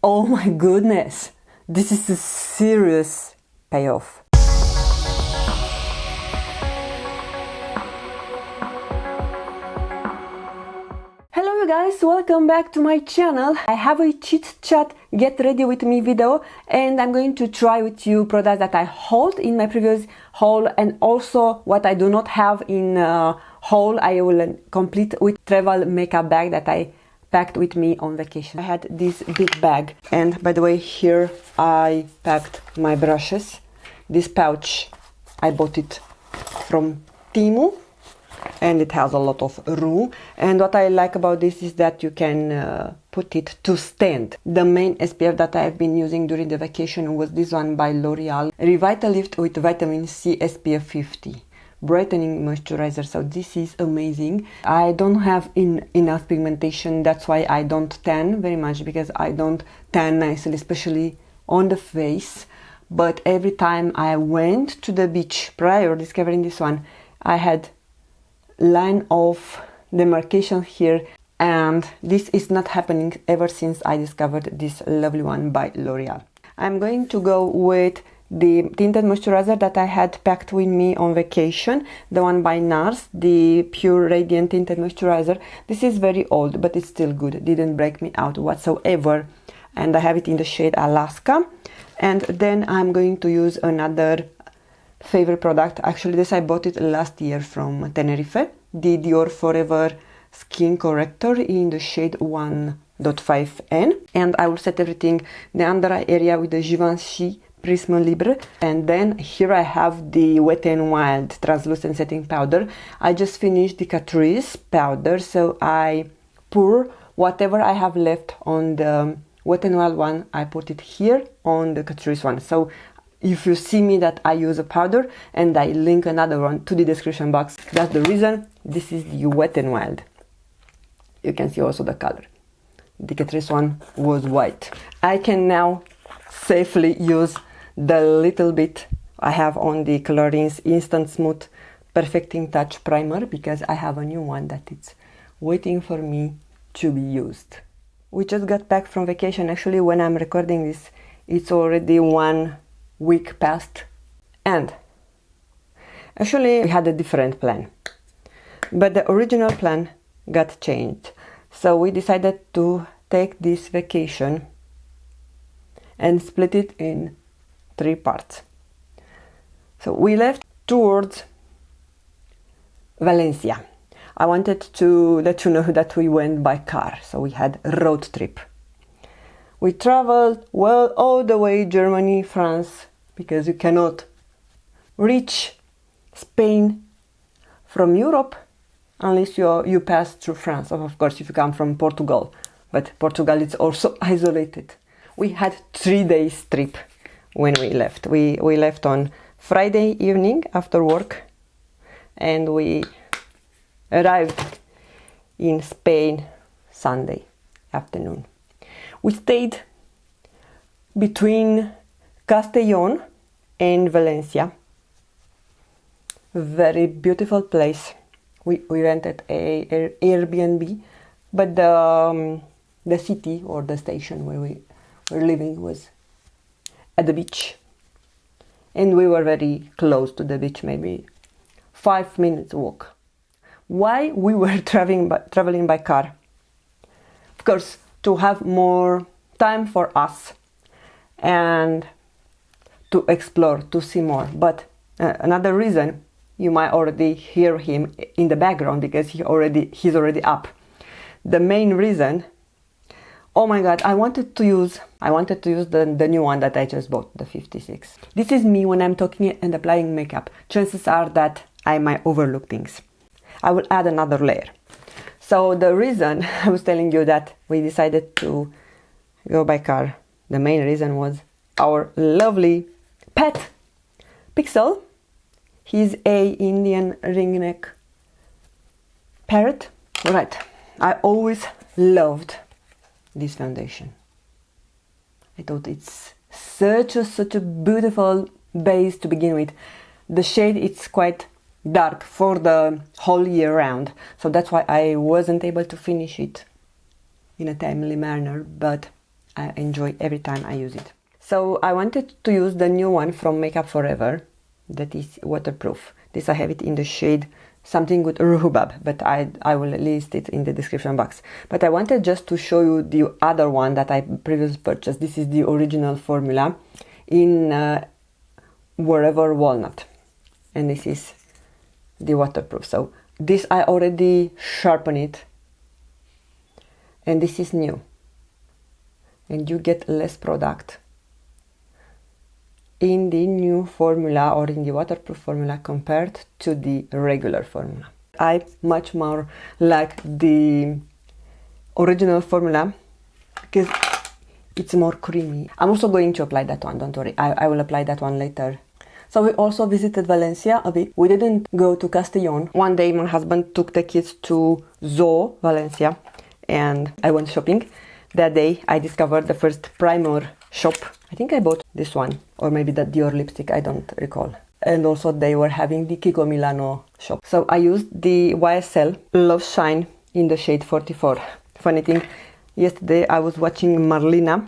Oh my goodness, this is a serious payoff. Hello you guys, welcome back to my channel. I have a chit chat get ready with me video and I'm going to try with you products that I hauled in my previous haul and also what I do not have in haul I will complete with travel makeup bag that I packed with me on vacation. I had this big bag and by the way here I packed my brushes. This pouch I bought it from Temu and it has a lot of room, and what I like about this is that you can put it to stand. The main SPF that I've been using during the vacation was this one by L'Oreal, Revitalift with vitamin C SPF 50 brightening moisturizer. So this is amazing. I don't have enough pigmentation, that's why I don't tan very much, because I don't tan nicely, especially on the face. But every time I went to the beach prior discovering this one, I had line of demarcation here, and this is not happening ever since I discovered this lovely one by L'Oreal. I'm going to go with the tinted moisturizer that I had packed with me on vacation, the one by Nars, the Pure Radiant Tinted Moisturizer. This is very old, but it's still good. It didn't break me out whatsoever, and I have it in the shade Alaska. And then I'm going to use another favorite product. Actually, this I bought it last year from Tenerife, the Dior Forever Skin Corrector in the shade 1.5N, and I will set everything the under eye area with the Givenchy Prisme Libre. And then here I have the Wet n Wild translucent setting powder. I just finished the Catrice powder, so I pour whatever I have left on the Wet n Wild one, I put it here on the Catrice one. So if you see me that I use a powder and I link another one to the description box, that's the reason. This is the Wet n Wild. You can see also the color. The Catrice one was white. I can now safely use the little bit I have on the Clarins Instant Smooth Perfecting Touch Primer, because I have a new one that is waiting for me to be used. We just got back from vacation. Actually, when I'm recording this, it's already 1 week past, and actually we had a different plan, but the original plan got changed. So we decided to take this vacation and split it in 3 parts. So we left towards Valencia. I wanted to let you know that we went by car, so we had a road trip. We traveled well all the way Germany, France, because you cannot reach Spain from Europe unless you pass through France. Of course, if you come from Portugal, but Portugal is also isolated. We had 3 days trip when we left. We left on Friday evening after work, and we arrived in Spain Sunday afternoon. We stayed between Castellón and Valencia. Very beautiful place. We rented a Airbnb, but the city or the station where we were living was at the beach, and we were very close to the beach, maybe 5 minutes walk. Why we were traveling by car? Of course, to have more time for us and to explore, to see more. But another reason, you might already hear him in the background because he's already up. The main reason, oh my god, I wanted to use the new one that I just bought, the 56. This is me when I'm talking and applying makeup. Chances are that I might overlook things. I will add another layer. So the reason I was telling you that we decided to go by car, the main reason was our lovely pet Pixel. He's a Indian ringneck parrot. Right, I always loved this foundation. I thought it's such a beautiful base to begin with. The shade, it's quite dark for the whole year round, so that's why I wasn't able to finish it in a timely manner, but I enjoy every time I use it. So I wanted to use the new one from Makeup Forever that is waterproof. This I have it in the shade something with Rhubarb, but I will list it in the description box. But I wanted just to show you the other one that I previously purchased. This is the original formula in Wherever Walnut, and this is the waterproof. So this I already sharpened it, and this is new, and you get less product in the new formula or in the waterproof formula compared to the regular formula. I much more like the original formula because it's more creamy. I'm also going to apply that one, don't worry, I will apply that one later. So we also visited Valencia a bit. We didn't go to Castellón. One day my husband took the kids to Zoo, Valencia, and I went shopping. That day I discovered the first primer shop. I think I bought this one, or maybe that Dior lipstick, I don't recall. And also they were having the Kiko Milano shop. So I used the YSL Love Shine in the shade 44. Funny thing, yesterday I was watching Marlena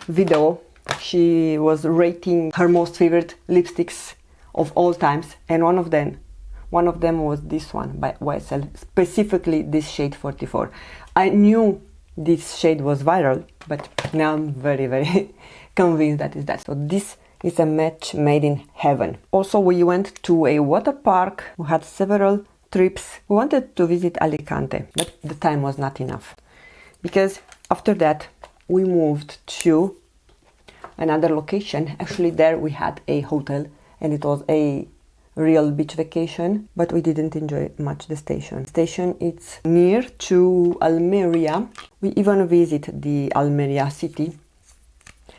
video. She was rating her most favorite lipsticks of all times, and one of them was this one by YSL, specifically this shade 44. I knew this shade was viral, but now I'm very, very convinced that is that. So this is a match made in heaven. Also, we went to a water park. We had several trips. We wanted to visit Alicante, but the time was not enough, because after that we moved to another location. Actually, there we had a hotel, and it was a real beach vacation, but we didn't enjoy much the station. Station, it's near to Almeria. We even visit the Almeria city.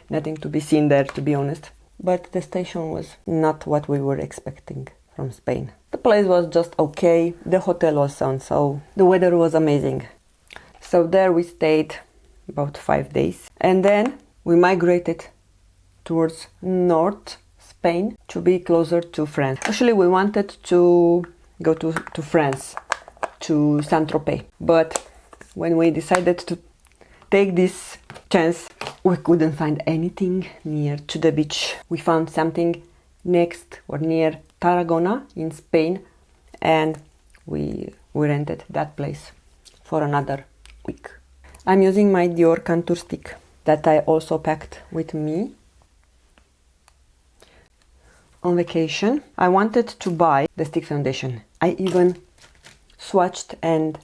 Nothing to be seen there, to be honest. But the station was not what we were expecting from Spain. The place was just okay. The hotel was so the weather was amazing. So there we stayed about 5 days, and then we migrated towards North Spain to be closer to France. Actually, we wanted to go to France, to Saint-Tropez, but when we decided to take this chance, we couldn't find anything near to the beach. We found something next or near Tarragona in Spain, and we rented that place for another week. I'm using my Dior contour stick that I also packed with me on vacation. I wanted to buy the stick foundation. I even swatched and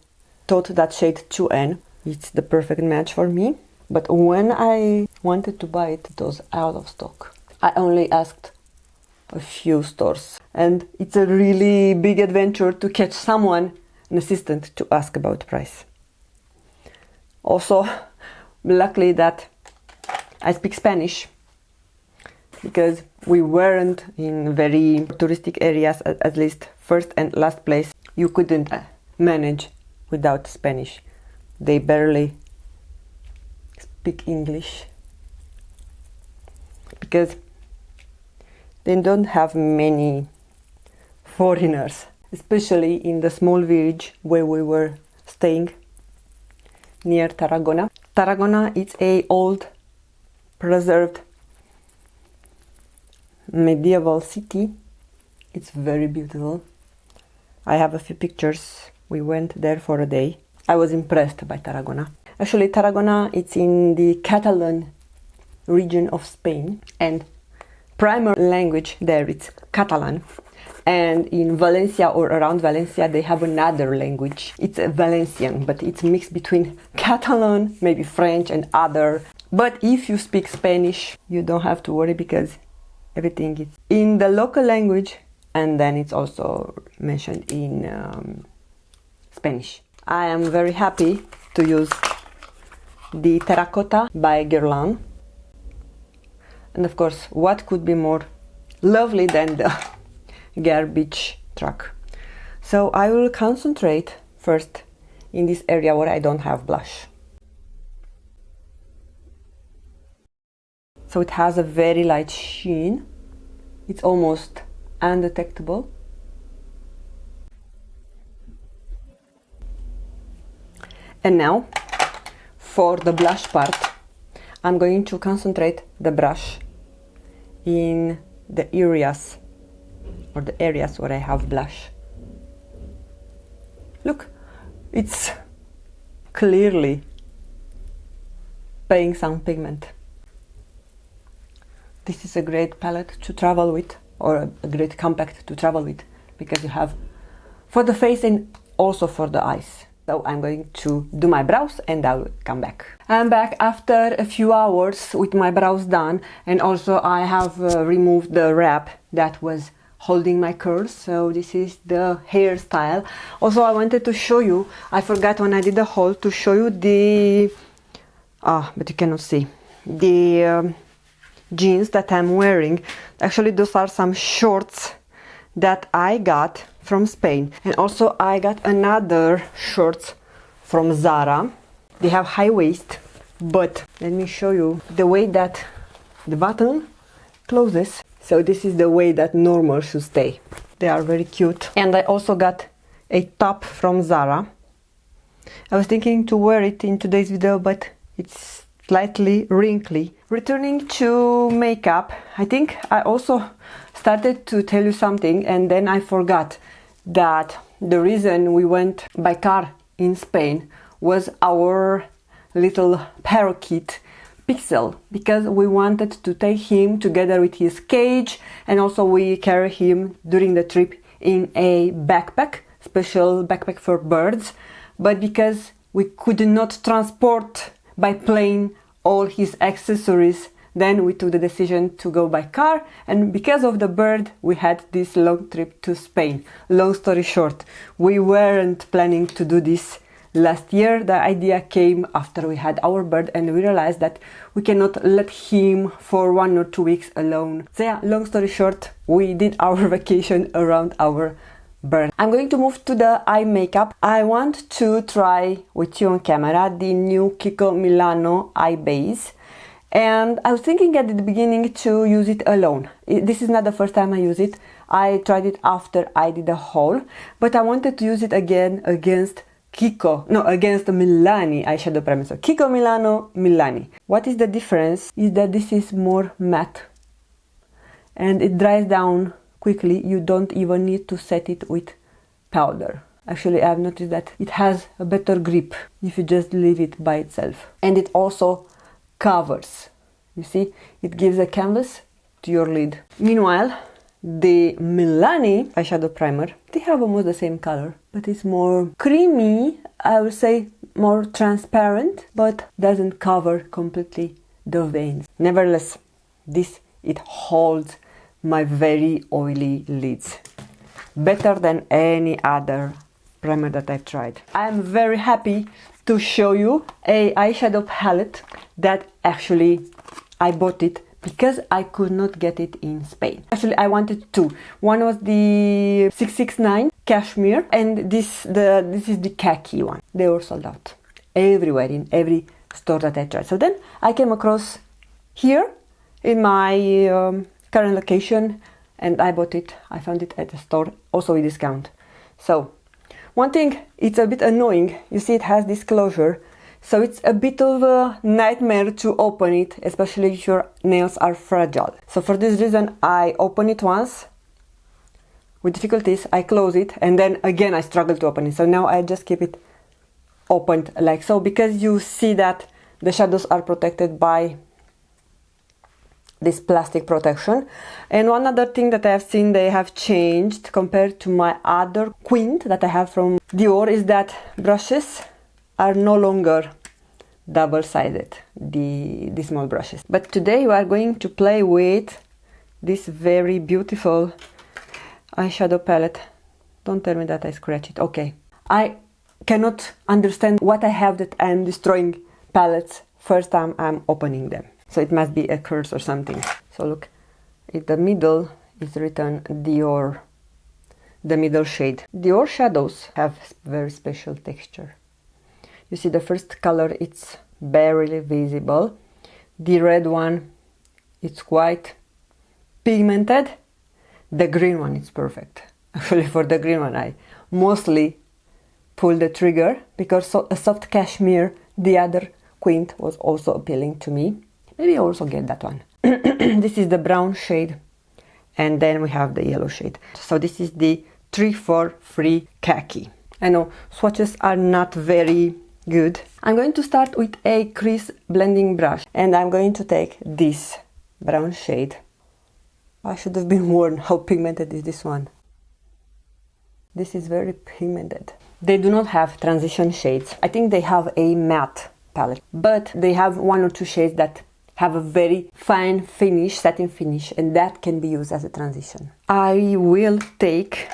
thought that shade 2N, it's the perfect match for me. But when I wanted to buy it, it was out of stock. I only asked a few stores, and it's a really big adventure to catch someone, an assistant, to ask about price. Also, luckily that I speak Spanish, because we weren't in very touristic areas, at least first and last place. You couldn't manage without Spanish. They barely speak English, because they don't have many foreigners, especially in the small village where we were staying near Tarragona. Tarragona is a old, preserved medieval city. It's very beautiful. I have a few pictures. We went there for a day. I was impressed by Tarragona. Actually, Tarragona, it's in the Catalan region of Spain, and primary language there it's Catalan. And in Valencia or around Valencia, they have another language. It's a Valencian, but it's mixed between Catalan, maybe French and other. But if you speak Spanish, you don't have to worry, because everything is in the local language, and then it's also mentioned in Spanish. I am very happy to use the Terracotta by Guerlain. And of course, what could be more lovely than the garbage truck? So I will concentrate first in this area where I don't have blush. So it has a very light sheen. It's almost undetectable. And now for the blush part, I'm going to concentrate the brush in the areas, or the areas where I have blush. Look, it's clearly paying some pigment. This is a great palette to travel with, or a great compact to travel with, because you have for the face and also for the eyes. So I'm going to do my brows and I'll come back. I'm back after a few hours with my brows done, and also I have removed the wrap that was holding my curls. So this is the hairstyle. Also I wanted to show you, I forgot when I did the haul to show you the, but you cannot see, the jeans that I'm wearing. Actually those are some shorts that I got from Spain, and also I got another shorts from Zara. They have high waist, but let me show you the way that the button closes. So this is the way that normal should stay. They are very cute. And I also got a top from Zara. I was thinking to wear it in today's video, but it's slightly wrinkly. Returning to makeup, I think I also started to tell you something and then I forgot that the reason we went by car in Spain was our little parakeet Pixel, because we wanted to take him together with his cage, and also we carry him during the trip in a backpack, special backpack for birds. But because we could not transport by plane all his accessories, then we took the decision to go by car, and because of the bird we had this long trip to Spain. Long story short, we weren't planning to do this last year. The idea came after we had our bird and we realized that we cannot let him for 1 or 2 weeks alone. So yeah, long story short, we did our vacation around our bird. I'm going to move to the eye makeup. I want to try with you on camera the new Kiko Milano eye base. And I was thinking at the beginning to use it alone. This is not the first time I use it. I tried it after I did a haul, but I wanted to use it again against against the Milani eyeshadow primer. So Kiko Milano, Milani. What is the difference is that this is more matte and it dries down quickly. You don't even need to set it with powder. Actually, I've noticed that it has a better grip if you just leave it by itself. And it also covers. You see, it gives a canvas to your lid. Meanwhile, the Milani eyeshadow primer, they have almost the same color, but it's more creamy, I would say more transparent, but doesn't cover completely the veins. Nevertheless, it holds my very oily lids better than any other primer that I've tried. I'm very happy to show you a eyeshadow palette that actually I bought it because I could not get it in Spain. Actually, I wanted two. One was the 669 cashmere, and this is the khaki one. They were sold out everywhere, in every store that I tried. So then I came across here in my current location and I bought it. I found it at the store, also with discount. So one thing, it's a bit annoying. You see it has this closure. So it's a bit of a nightmare to open it, especially if your nails are fragile. So for this reason, I open it once. With difficulties, I close it, and then again I struggle to open it. So now I just keep it opened like so, because you see that the shadows are protected by this plastic protection. And one other thing that I have seen they have changed compared to my other quint that I have from Dior is that brushes are no longer double-sided, the small brushes. But today we are going to play with this very beautiful eyeshadow palette. Don't tell me that I scratch it. Okay. I cannot understand what I have that I'm destroying palettes first time I'm opening them. So it must be a curse or something. So look, in the middle is written Dior, the middle shade. Dior shadows have very special texture. You see the first color, it's barely visible. The red one, it's quite pigmented. The green one is perfect. Actually, for the green one, I mostly pull the trigger because a soft cashmere, the other quint, was also appealing to me. maybe also get that one. This is the brown shade, and then we have the yellow shade. So this is the 343 Kaki. I know swatches are not very good. I'm going to start with a crease blending brush, and I'm going to take this brown shade. I should have been warned how pigmented is this one. This is very pigmented. They do not have transition shades. I think they have a matte palette, but they have one or two shades that have a very fine finish, satin finish, and that can be used as a transition. I will take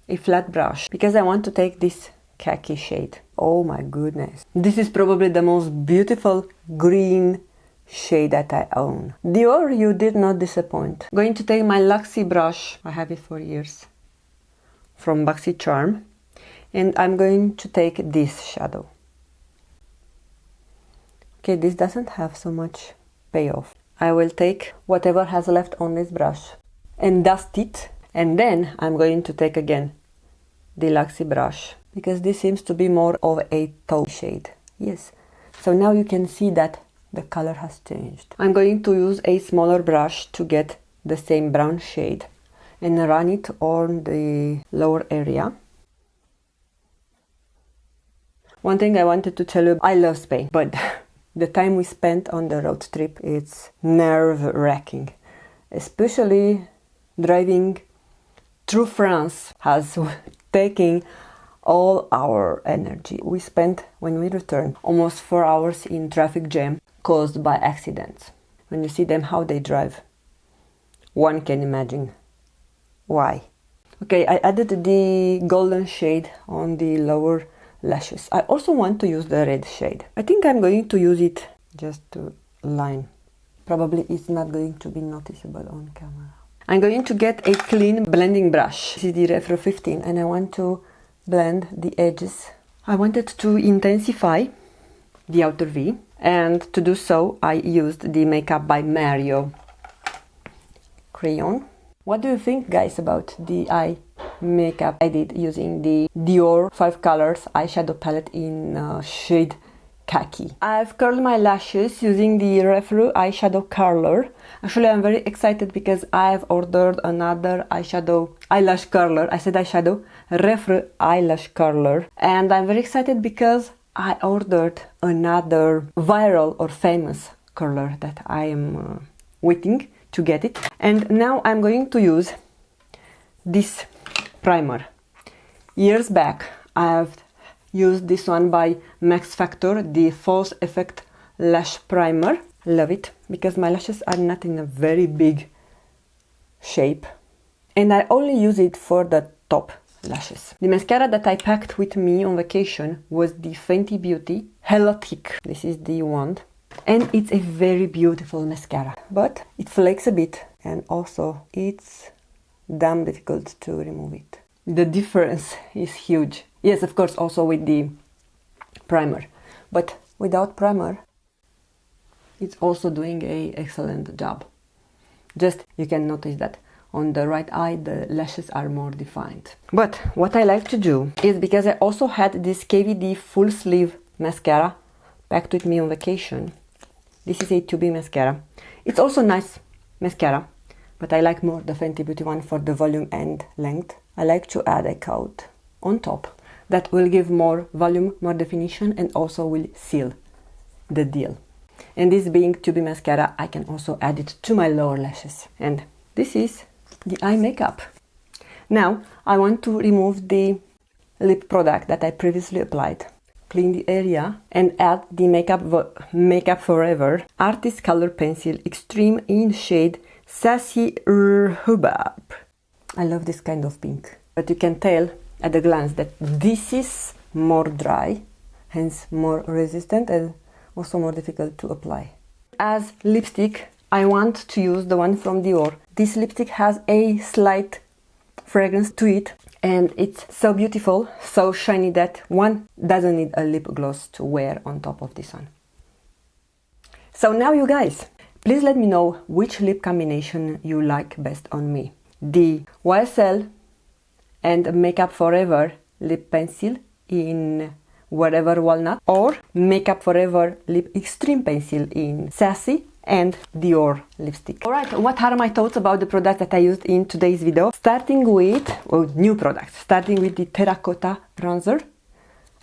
a flat brush because I want to take this khaki shade. Oh my goodness. This is probably the most beautiful green shade that I own. Dior, you did not disappoint. Going to take my Luxie brush, I have it for years, from BoxyCharm, and I'm going to take this shadow. Okay, this doesn't have so much payoff. I will take whatever has left on this brush and dust it, and then I'm going to take again the Luxie brush because this seems to be more of a taupe shade. Yes, so now you can see that the color has changed. I'm going to use a smaller brush to get the same brown shade and run it on the lower area. One thing I wanted to tell you, I love Spain, but the time we spent on the road trip, it's nerve-wracking. Especially driving through France has taken all our energy. We spent, when we returned, almost 4 hours in traffic jam caused by accidents. When you see them how they drive, one can imagine why. Okay, I added the golden shade on the lower lashes. I also want to use the red shade. I think I'm going to use it just to line. Probably it's not going to be noticeable on camera. I'm going to get a clean blending brush. This is the Refro 15 and I want to blend the edges. I wanted to intensify the outer V, and to do so I used the Makeup by Mario crayon. What do you think, guys, about the eye makeup I did using the Dior 5 Colors eyeshadow palette in shade Kaki? I've curled my lashes using the Refro eyeshadow curler. Actually, I'm very excited because I've ordered another eyelash curler. I said eyeshadow, Refro eyelash curler. And I'm very excited because I ordered another viral or famous curler that I am waiting to get it. And now I'm going to use this primer. Years back I've used this one by Max Factor, the False Effect Lash Primer. Love it because my lashes are not in a very big shape and I only use it for the top lashes. The mascara that I packed with me on vacation was the Fenty Beauty Hello Thick. This is the wand. And it's a very beautiful mascara, but it flakes a bit and also it's damn difficult to remove it. The difference is huge. Yes, of course, also with the primer, but without primer it's also doing an excellent job. Just you can notice that on the right eye the lashes are more defined. But what I like to do is, because I also had this KVD full sleeve mascara packed with me on vacation. This is a 2B mascara. It's also nice mascara, but I like more the Fenty Beauty one for the volume and length. I like to add a coat on top that will give more volume, more definition, and also will seal the deal. And this being 2B mascara, I can also add it to my lower lashes. And this is the eye makeup. Now I want to remove the lip product that I previously applied. Clean the area and add the Makeup Forever Artist Color Pencil Extreme in shade Sassy Rhubarb. I love this kind of pink, but you can tell at a glance that this is more dry, hence more resistant and also more difficult to apply. As lipstick, I want to use the one from Dior. This lipstick has a slight fragrance to it, and it's so beautiful, so shiny that one doesn't need a lip gloss to wear on top of this one. So now, you guys, please let me know which lip combination you like best on me. The YSL and Makeup Forever lip pencil in whatever Walnut, or Makeup Forever lip extreme pencil in Sassy and Dior lipstick. Alright, what are my thoughts about the products that I used in today's video? Starting with, new products. Starting with the Terracotta bronzer.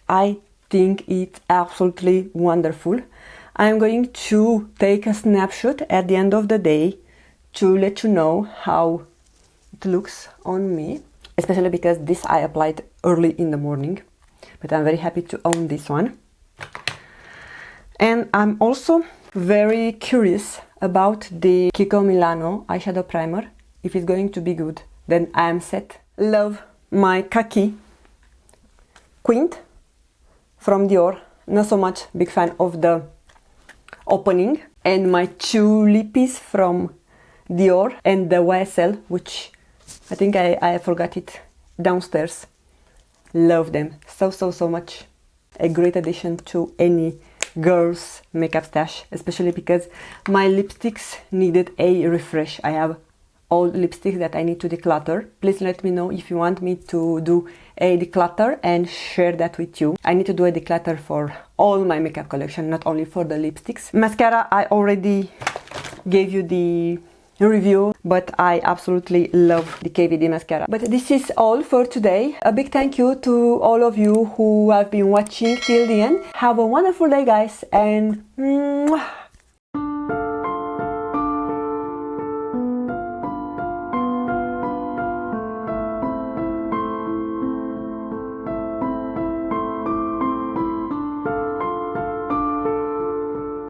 I think it's absolutely wonderful. I'm going to take a snapshot at the end of the day to let you know how it looks on me. Especially because this I applied early in the morning. But I'm very happy to own this one. And I'm also very curious about the Kiko Milano eyeshadow primer. If it's going to be good, then I am set. Love my Kaki Quint from Dior. Not so much big fan of the opening. And my two lippies from Dior and the YSL, which I think I forgot it downstairs. Love them so much. A great addition to any girl's makeup stash, especially because my lipsticks needed a refresh. I have old lipsticks that I need to declutter. Please let me know if you want me to do a declutter and share that with you. I need to do a declutter for all my makeup collection, not only for the lipsticks. Mascara, I already gave you the review, but I absolutely love the KVD mascara. But this is all for today. A big thank you to all of you who have been watching till the end. Have a wonderful day, guys, and mwah.